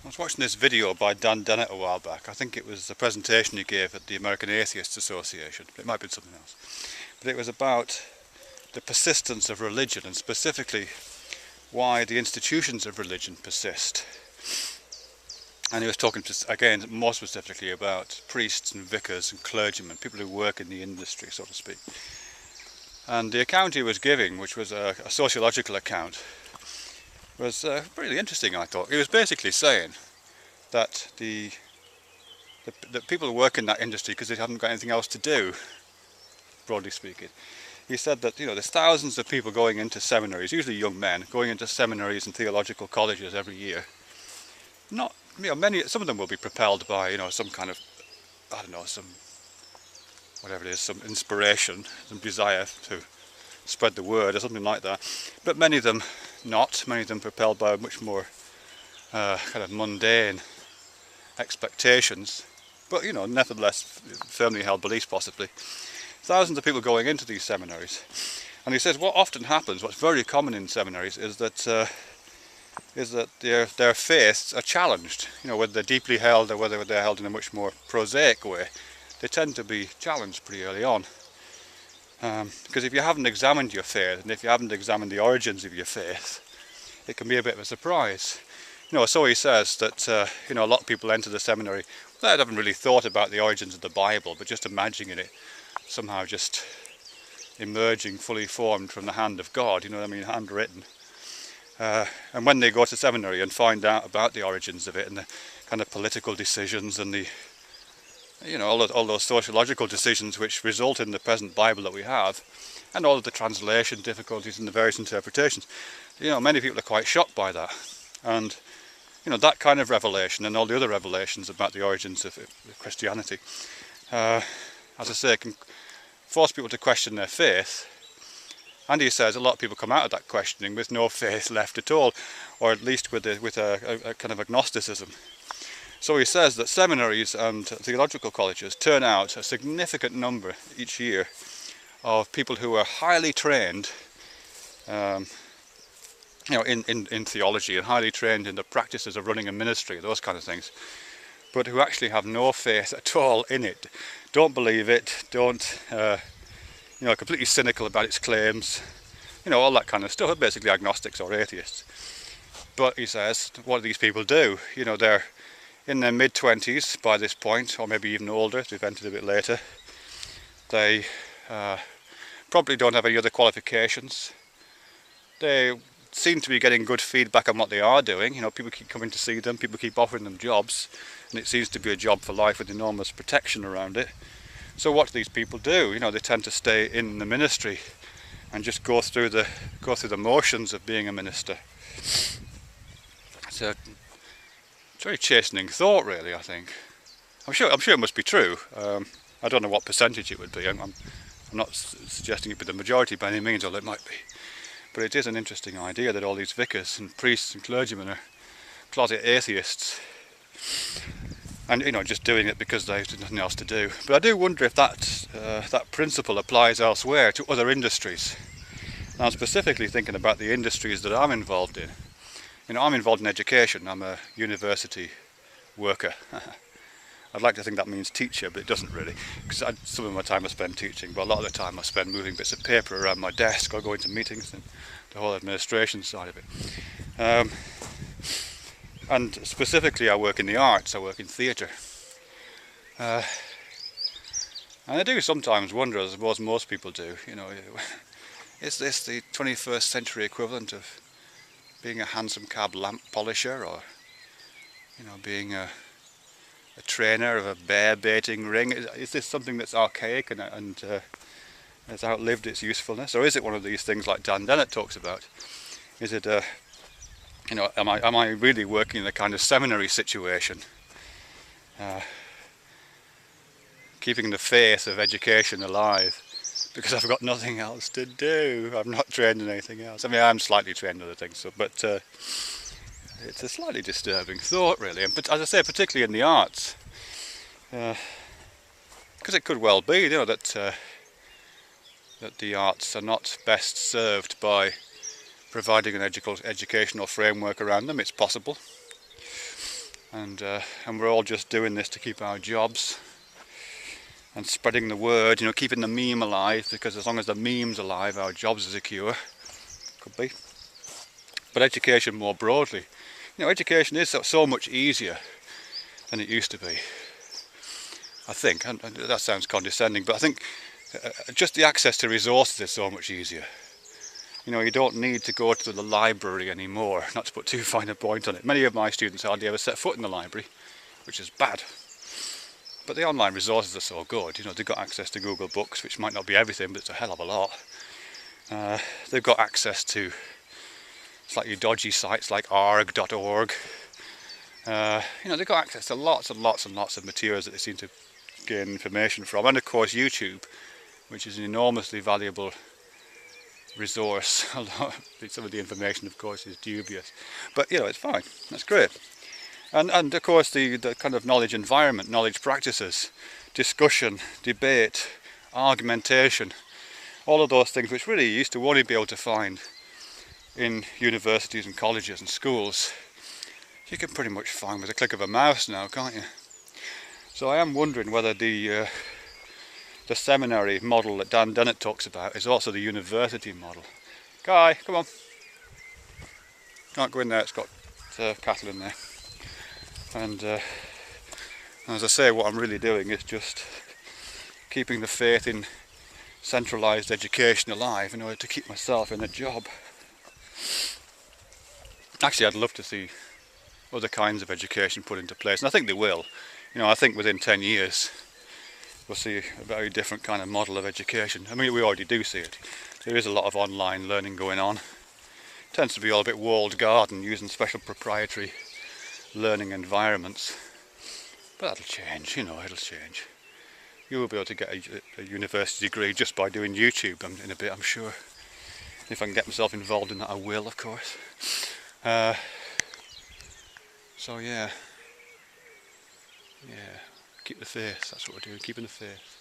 I was watching this video by Dan Dennett a while back. I think it was the presentation he gave at the American Atheists Association. It might be something else. But it was about the persistence of religion, and specifically why the institutions of religion persist. And he was talking, again, more specifically about priests and vicars and clergymen, people who work in the industry, so to speak. And the account he was giving, which was a sociological account, was really interesting, I thought. He was basically saying that the people who work in that industry because they haven't got anything else to do, broadly speaking. He said that, you know, there's thousands of people going into seminaries, usually young men, going into seminaries and theological colleges every year. Not, you know, some of them will be propelled by, you know, some kind of, I don't know, some, whatever it is, some inspiration, some desire to spread the word or something like that. But many of them not, many of them propelled by much more kind of mundane expectations, but, you know, nevertheless firmly held beliefs possibly. Thousands of people going into these seminaries. And he says what often happens, what's very common in seminaries, is that their faiths are challenged. You know, whether they're deeply held or whether they're held in a much more prosaic way, they tend to be challenged pretty early on. Because if you haven't examined your faith, and if you haven't examined the origins of your faith, it can be a bit of a surprise. You know, so he says that you know, a lot of people enter the seminary that haven't really thought about the origins of the Bible, but just imagining it somehow just emerging fully formed from the hand of God, you know what I mean, handwritten. And when they go to seminary and find out about the origins of it and the kind of political decisions and the, you know, all those sociological decisions which result in the present Bible that we have, and all of the translation difficulties and the various interpretations, you know, many people are quite shocked by that. And, you know, that kind of revelation and all the other revelations about the origins of Christianity, as I say, can force people to question their faith. And he says a lot of people come out of that questioning with no faith left at all, or at least with a kind of agnosticism. So he says that seminaries and theological colleges turn out a significant number each year of people who are highly trained, you know, in theology, and highly trained in the practices of running a ministry, those kind of things, but who actually have no faith at all in it, don't believe it, don't, you know, completely cynical about its claims, you know, all that kind of stuff, basically agnostics or atheists. But he says, what do these people do? You know, they're in their mid-20s by this point, or maybe even older if they've entered a bit later. They probably don't have any other qualifications. They seem to be getting good feedback on what they are doing. You know, people keep coming to see them, people keep offering them jobs, and it seems to be a job for life with enormous protection around it. So what do these people do? You know, they tend to stay in the ministry and just go through the motions of being a minister. It's a very chastening thought, really. I think. I'm sure it must be true. I don't know what percentage it would be. I'm not suggesting it be the majority by any means, although it might be. But it is an interesting idea that all these vicars and priests and clergymen are closet atheists, and, you know, just doing it because there's nothing else to do. But I do wonder if that principle applies elsewhere to other industries. And I'm specifically thinking about the industries that I'm involved in. You know, I'm involved in education. I'm a university worker. I'd like to think that means teacher, but it doesn't really, because some of my time I spend teaching, but a lot of the time I spend moving bits of paper around my desk or going to meetings and the whole administration side of it. And specifically I work in the arts, I work in theatre. And I do sometimes wonder, as I suppose most people do, you know, is this the 21st century equivalent of being a hansom cab lamp polisher, or, you know, being a trainer of a bear baiting ring? Is this something that's archaic and has outlived its usefulness, or is it one of these things like Dan Dennett talks about? Is it you know, am I really working in a kind of seminary situation, keeping the faith of education alive because I've got nothing else to do? I'm not trained in anything else. I mean, I'm slightly trained in other things, but it's a slightly disturbing thought, really. And, but as I say, particularly in the arts, because it could well be, you know, that the arts are not best served by providing an educational framework around them. It's possible. and we're all just doing this to keep our jobs and spreading the word, you know, keeping the meme alive, because as long as the meme's alive, our jobs are secure. Could be. But education more broadly, you know, education is so much easier than it used to be. I think, and that sounds condescending, but I think just the access to resources is so much easier. You know, you don't need to go to the library anymore, not to put too fine a point on it. Many of my students hardly ever set foot in the library, which is bad. But the online resources are so good. You know, they've got access to Google Books, which might not be everything, but it's a hell of a lot. They've got access to slightly dodgy sites like arg.org. You know, they've got access to lots and lots and lots of materials that they seem to gain information from. And of course YouTube, which is an enormously valuable resource. Some of the information, of course, is dubious. But, you know, it's fine. That's great. And of course the kind of knowledge environment, knowledge practices, discussion, debate, argumentation, all of those things which really you used to only be able to find in universities and colleges and schools, you can pretty much find with a click of a mouse now, can't you? So I am wondering whether the seminary model that Dan Dennett talks about is also the university model. Guy, come on. Can't go in there, it's got cattle in there. And as I say, what I'm really doing is just keeping the faith in centralised education alive in order to keep myself in a job. Actually, I'd love to see other kinds of education put into place, and I think they will. You know, I think within 10 years we'll see a very different kind of model of education. I mean, we already do see it. There is a lot of online learning going on. It tends to be all a bit walled garden, using special proprietary learning environments. But that'll change, you know, it'll change. You will be able to get a university degree just by doing YouTube in a bit, I'm sure. If I can get myself involved in that, I will, of course. So yeah, keep the faith, that's what we're doing, keeping the faith.